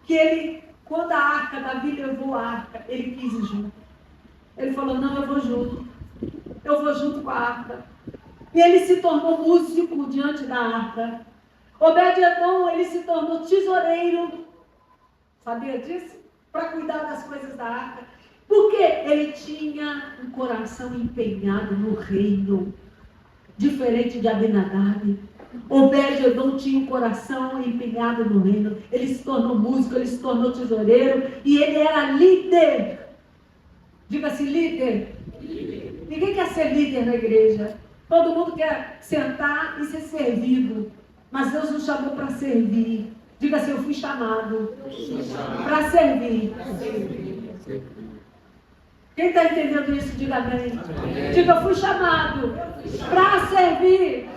que ele, quando a arca, Davi levou a arca, ele quis ir junto. Ele falou, não, eu vou junto. Eu vou junto com a arca. E ele se tornou músico diante da arca. Obed-Edom, ele se tornou tesoureiro. Sabia disso? Para cuidar das coisas da arca. Porque ele tinha um coração empenhado no reino. Diferente de Abinadab. Obed-Edom tinha um coração empenhado no reino. Ele se tornou músico, ele se tornou tesoureiro. E ele era líder. Diga assim, líder. Ninguém quer ser líder na igreja. Todo mundo quer sentar e ser servido. Mas Deus nos chamou para servir. Diga assim, eu fui chamado para servir. Quem está entendendo isso, diga amém. Diga, eu fui chamado para servir.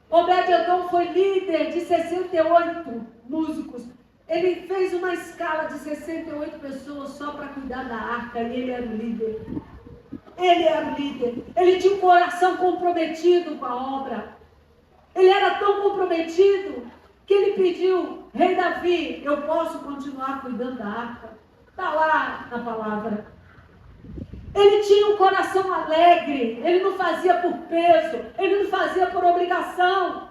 Obed-Edom foi líder de 68 músicos. Ele fez uma escala de 68 pessoas só para cuidar da arca. E ele era o líder. Ele era o líder. Ele tinha um coração comprometido com a obra. Ele era tão comprometido que ele pediu, rei Davi, eu posso continuar cuidando da arca? Está lá na palavra. Ele tinha um coração alegre, ele não fazia por peso, ele não fazia por obrigação.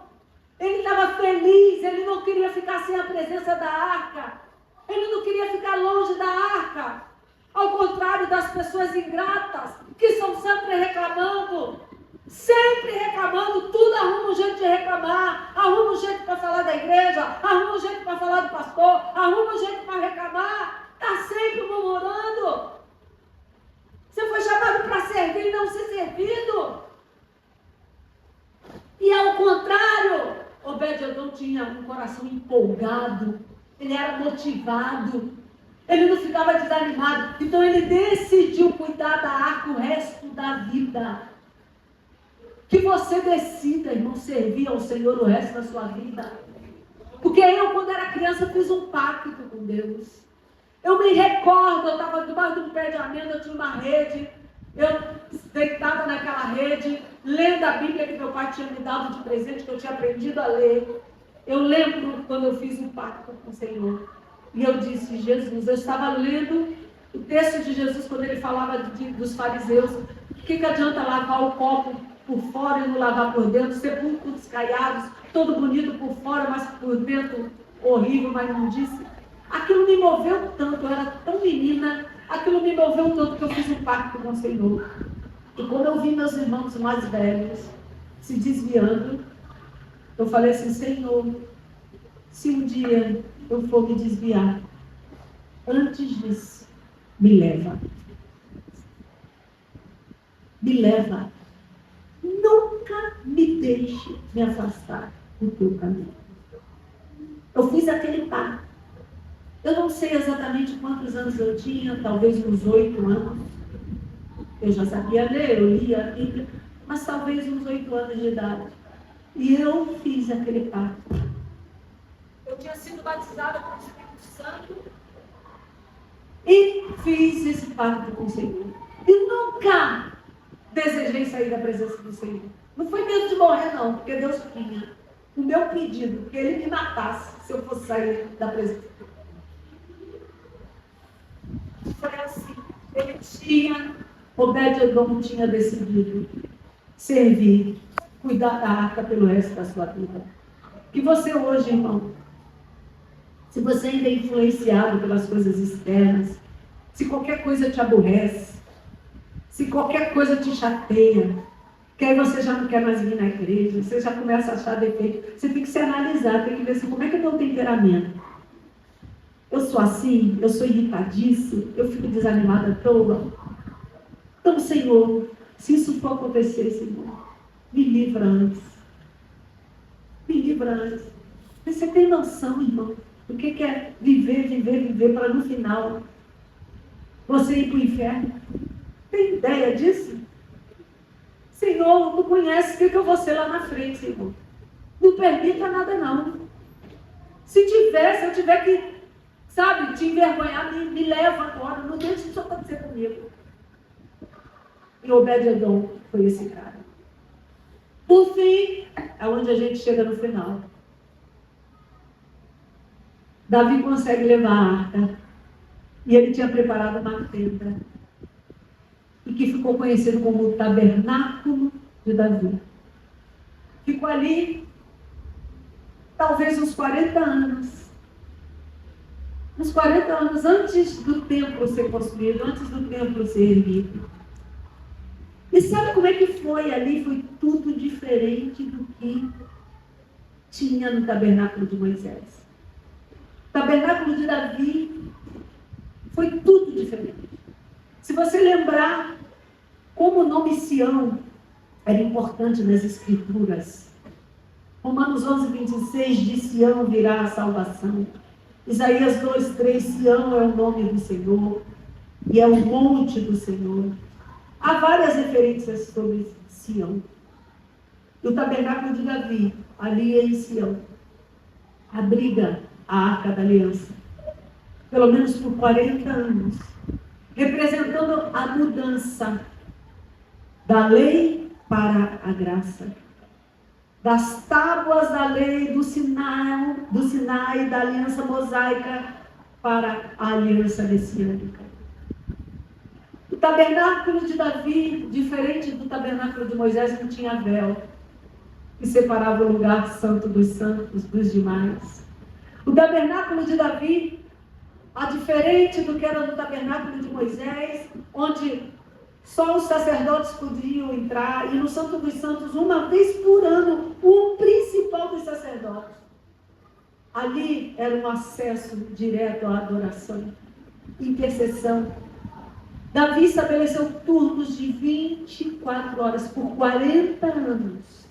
Ele estava feliz, ele não queria ficar sem a presença da arca. Ele não queria ficar longe da arca. Ao contrário das pessoas ingratas, que estão sempre reclamando, tudo arruma um jeito de reclamar, arruma um jeito para falar da igreja, arruma um jeito para falar do pastor, arruma um jeito para reclamar, está sempre murmurando. Você foi chamado para servir e não ser servido. E ao contrário, Obed-Edom tinha um coração empolgado, ele era motivado, ele não ficava desanimado. Então ele decidiu cuidar da arca o resto da vida. Que você decida, irmão, servir ao Senhor o resto da sua vida. Porque eu, quando era criança, fiz um pacto com Deus. Eu me recordo, eu estava debaixo de um pé de amêndoa, eu tinha uma rede, eu deitada naquela rede, lendo a Bíblia que meu pai tinha me dado de presente, que eu tinha aprendido a ler. Eu lembro quando eu fiz um pacto com o Senhor. E eu disse, Jesus, eu estava lendo o texto de Jesus, quando ele falava dos fariseus. O que adianta lavar o copo por fora e não lavar por dentro? Sepulcros caiados, todo bonito por fora, mas por dentro horrível, mas não disse. Aquilo me moveu tanto, eu era tão menina, aquilo me moveu tanto que eu fiz um pacto com o Senhor. E quando eu vi meus irmãos mais velhos se desviando, eu falei assim, Senhor, se um dia eu for me desviar, antes disso, me leva. Me leva. Nunca me deixe me afastar do teu caminho. Eu fiz aquele pacto. Eu não sei exatamente quantos anos eu tinha, talvez uns 8 anos. Eu já sabia ler, eu lia a Bíblia, mas talvez uns 8 anos de idade. E eu fiz aquele pacto. Eu tinha sido batizada com o Espírito Santo e fiz esse pacto com o Senhor. E nunca desejei sair da presença do Senhor. Não foi medo de morrer, não, porque Deus tinha o meu pedido, que Ele me matasse se eu fosse sair da presença dele. Foi assim. Ele tinha, Obed-Edom tinha decidido servir, cuidar da arca pelo resto da sua vida. Que você hoje, irmão, se você ainda é influenciado pelas coisas externas, se qualquer coisa te aborrece, se qualquer coisa te chateia, que aí você já não quer mais vir na igreja, você já começa a achar defeito, você tem que se analisar, tem que ver assim, como é que é o meu temperamento? Eu sou assim, eu sou irritadiço, eu fico desanimada à toa. Então, Senhor, se isso for acontecer, Senhor, me livra antes. Me livra antes. Você tem noção, irmão, do que é viver, para no final você ir para o inferno? Tem ideia disso? Senhor, não conhece o que eu vou ser lá na frente, Senhor. Não permita nada, não. Se eu tiver que, sabe, te envergonhar, me leva agora. Não deixe isso acontecer comigo. E Obed-Edom foi esse cara. Por fim, é onde a gente chega no final. Davi consegue levar a arca. E ele tinha preparado uma tenda. E que ficou conhecido como o tabernáculo de Davi. Ficou ali, talvez uns 40 anos. Uns 40 anos antes do templo ser construído, antes do templo ser erguido. E sabe como é que foi ali? Foi tudo diferente do que tinha no tabernáculo de Moisés. O tabernáculo de Davi foi tudo diferente. Se você lembrar como o nome Sião era importante nas Escrituras, Romanos 11:26, de Sião virá a salvação. Isaías 2:3, Sião é o nome do Senhor e é o monte do Senhor. Há várias referências sobre Sião. E o tabernáculo de Davi, ali em Sião, abriga a Arca da Aliança, pelo menos por 40 anos, representando a mudança da lei para a graça, das tábuas da lei do Sinai, da aliança mosaica para a aliança messiânica. tabernáculo de Davi, diferente do tabernáculo de Moisés, não tinha véu que separava o lugar santo dos santos dos demais. O tabernáculo de Davi, diferente do que era no tabernáculo de Moisés, onde só os sacerdotes podiam entrar, e no Santo dos Santos, uma vez por ano, o principal dos sacerdotes. Ali era um acesso direto à adoração, intercessão. Davi estabeleceu turnos de 24 horas por 40 anos.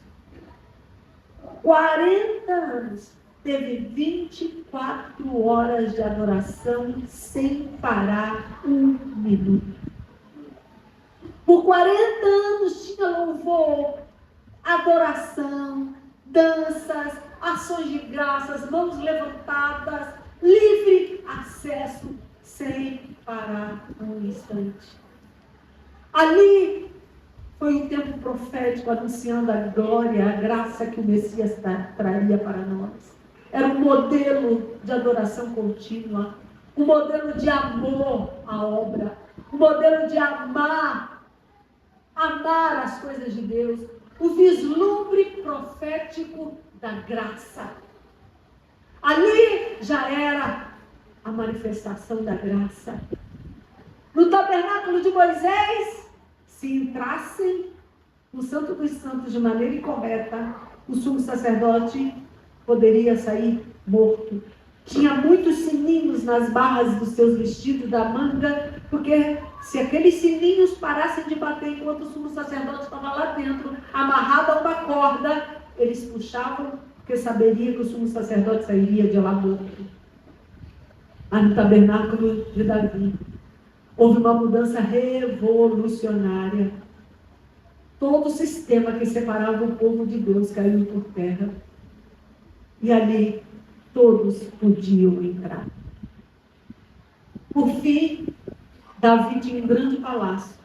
40 anos. Teve 24 horas de adoração sem parar um minuto. Por 40 anos tinha louvor, adoração, danças, ações de graças, mãos levantadas, livre acesso, sem parar um instante. Ali foi um tempo profético anunciando a glória, a graça que o Messias traria para nós. Era um modelo de adoração contínua, um modelo de amor à obra, um modelo de amar as coisas de Deus, o vislumbre profético da graça. Ali já era a manifestação da graça. No tabernáculo de Moisés, se entrassem no Santo dos Santos de maneira incorreta, o sumo sacerdote poderia sair morto. Tinha muitos sininhos nas barras dos seus vestidos, da manga, porque se aqueles sininhos parassem de bater enquanto o sumo sacerdote estava lá dentro, amarrado a uma corda, eles puxavam, porque saberia que o sumo sacerdote sairia de lá morto. Mas no tabernáculo de Davi, houve uma mudança revolucionária. Todo o sistema que separava o povo de Deus caiu por terra. E ali todos podiam entrar. Por fim, Davi tinha um grande palácio.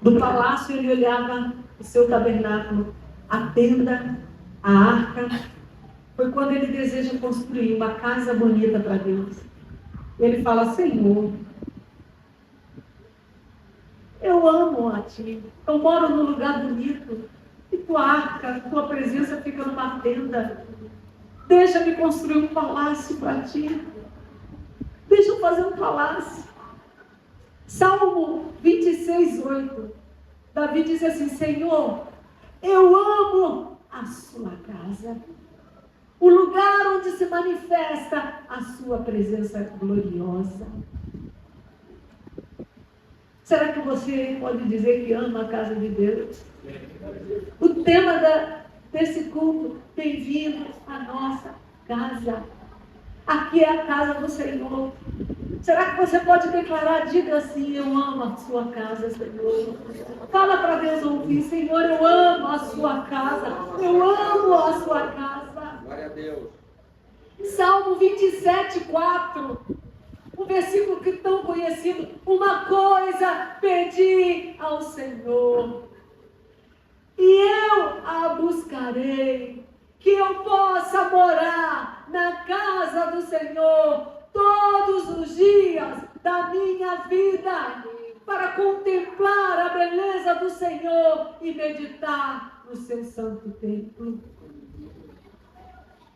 Do palácio ele olhava o seu tabernáculo, a tenda, a arca. Foi quando ele deseja construir uma casa bonita para Deus. Ele fala: Senhor, eu amo a Ti. Eu moro num lugar bonito. E Tua arca, Tua presença fica numa tenda. Deixa-me construir um palácio para Ti. Deixa eu fazer um palácio. Salmo 26:8. Davi diz assim: Senhor, eu amo a Sua casa. O lugar onde se manifesta a Sua presença gloriosa. Será que você pode dizer que ama a casa de Deus? O tema desse culto: bem-vindos à nossa casa. Aqui é a casa do Senhor. Será que você pode declarar? Diga assim: eu amo a sua casa, Senhor. Fala para Deus ouvir: Senhor, eu amo a sua casa. Eu amo a sua casa. Glória a Deus. Salmo 27:4. Um versículo que tão conhecido. Uma coisa pedi ao Senhor, e eu a buscarei, que eu possa morar na casa do Senhor todos os dias da minha vida, para contemplar a beleza do Senhor e meditar no seu santo templo.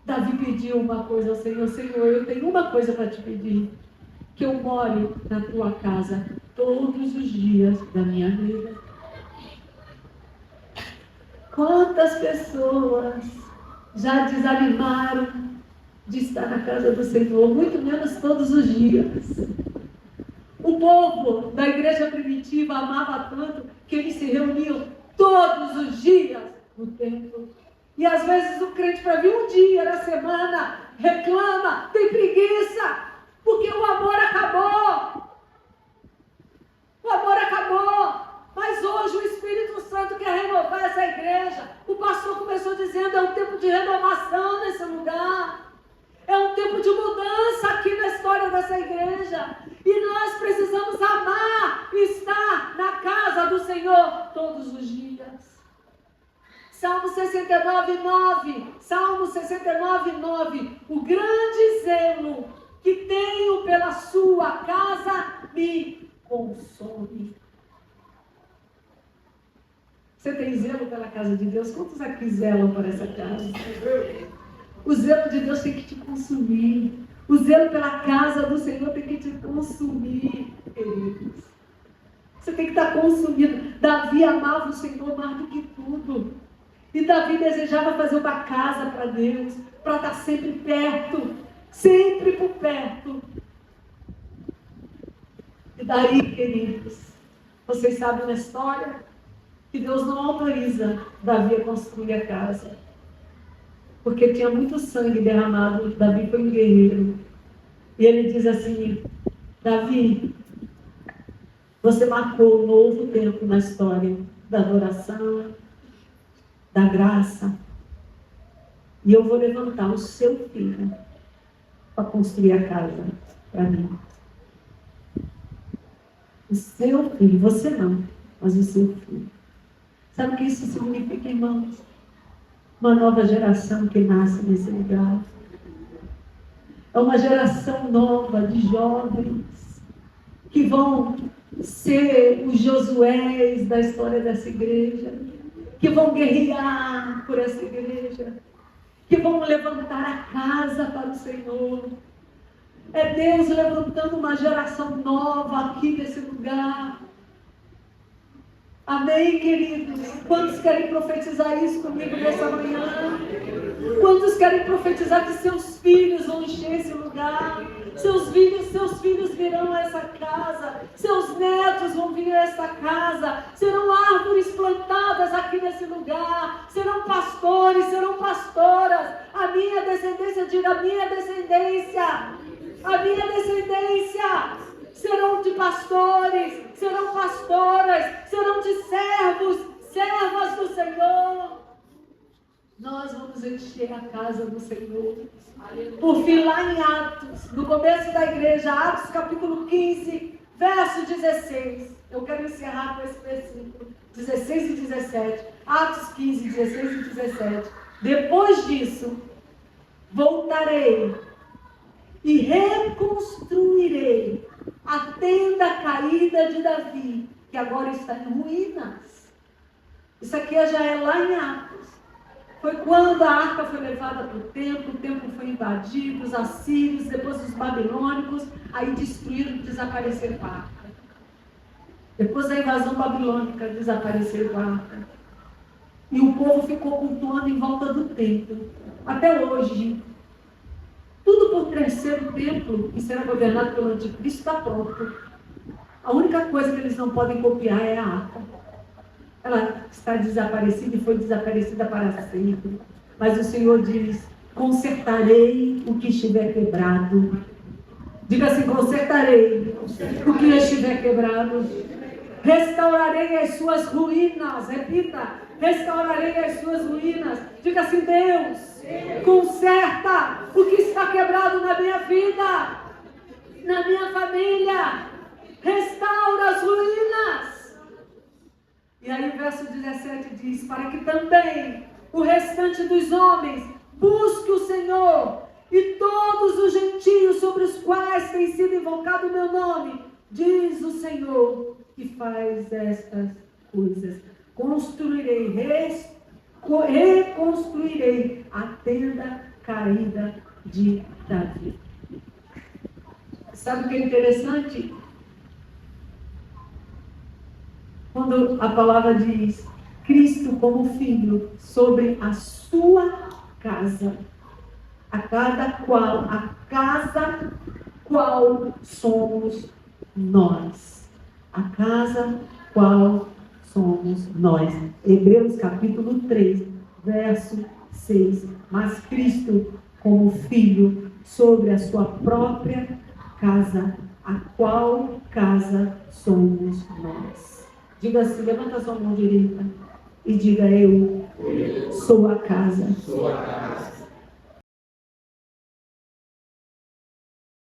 Davi pediu uma coisa ao Senhor: Senhor, eu tenho uma coisa para te pedir, que eu more na tua casa todos os dias da minha vida. Quantas pessoas já desanimaram de estar na casa do Senhor, muito menos todos os dias. O povo da igreja primitiva amava tanto que eles se reuniam todos os dias no templo. E às vezes o crente, para vir um dia na semana, reclama, tem preguiça, porque o amor acabou. O amor acabou. Mas hoje o Espírito Santo quer renovar essa igreja. O pastor começou dizendo: é um tempo de renovação nesse lugar. É um tempo de mudança aqui na história dessa igreja. E nós precisamos amar estar na casa do Senhor todos os dias. Salmo 69:9. Salmo 69:9. O grande zelo que tenho pela sua casa me consome. Você tem zelo pela casa de Deus? Quantos aqui zelam por essa casa? O zelo de Deus tem que te consumir. O zelo pela casa do Senhor tem que te consumir, queridos. Você tem que estar consumido. Davi amava o Senhor mais do que tudo. E Davi desejava fazer uma casa para Deus, para estar sempre perto, sempre por perto. E daí, queridos, vocês sabem na história que Deus não autoriza Davi a construir a casa. Porque tinha muito sangue derramado. Davi foi um guerreiro. E ele diz assim: Davi, você marcou um novo tempo na história da adoração, da graça. E eu vou levantar o seu filho para construir a casa para mim. O seu filho, você não, mas o seu filho. Sabe o que isso significa, irmãos? Uma nova geração que nasce nesse lugar. É uma geração nova de jovens que vão ser os Josués da história dessa igreja, que vão guerrear por essa igreja, que vão levantar a casa para o Senhor. É Deus levantando uma geração nova aqui nesse lugar. Amém, queridos? Quantos querem profetizar isso comigo nessa manhã? Quantos querem profetizar que seus filhos vão encher esse lugar? Seus filhos virão a essa casa. Seus netos vão vir a essa casa. Serão árvores plantadas aqui nesse lugar. Serão pastores, serão pastoras. A minha descendência, diga a minha descendência. A minha descendência. Serão de pastores, serão pastoras, serão de servos, servas do Senhor. Nós vamos encher a casa do Senhor. Por fim, lá em Atos, no começo da igreja, Atos capítulo 15, verso 16. Eu quero encerrar com esse versículo, 16 e 17. Atos 15, 16 e 17. Depois disso, voltarei e reconstruirei a tenda caída de Davi, que agora está em ruínas. Isso aqui já é lá em Atos. Foi quando a arca foi levada para o templo foi invadido, os assírios, depois os babilônicos, aí destruíram e desapareceram a arca. Depois da invasão babilônica, desapareceram a arca. E o povo ficou cultuando em volta do templo. Até hoje, tudo por crescer o templo e será governado pelo anticristo está pronto. A única coisa que eles não podem copiar é a arca. Ela está desaparecida e foi desaparecida para sempre. Mas o Senhor diz: consertarei o que estiver quebrado. Diga assim: consertarei o que estiver quebrado. Restaurarei as suas ruínas. Repita: restaurarei as suas ruínas. Diga assim: Deus, conserta o que está quebrado na minha vida, na minha família. Restaura as ruínas. E aí o verso 17 diz: para que também o restante dos homens busque o Senhor, e todos os gentios sobre os quais tem sido invocado o meu nome, diz o Senhor, que faz estas coisas. Reconstruirei a tenda caída de Davi. Sabe o que é interessante? Quando a palavra diz Cristo como filho sobre a sua casa, a casa qual somos nós. A casa qual somos nós. Hebreus capítulo 3, verso 6. Mas Cristo como filho sobre a sua própria casa, a qual casa somos nós. Diga assim, levanta a sua mão direita e diga: eu sou a casa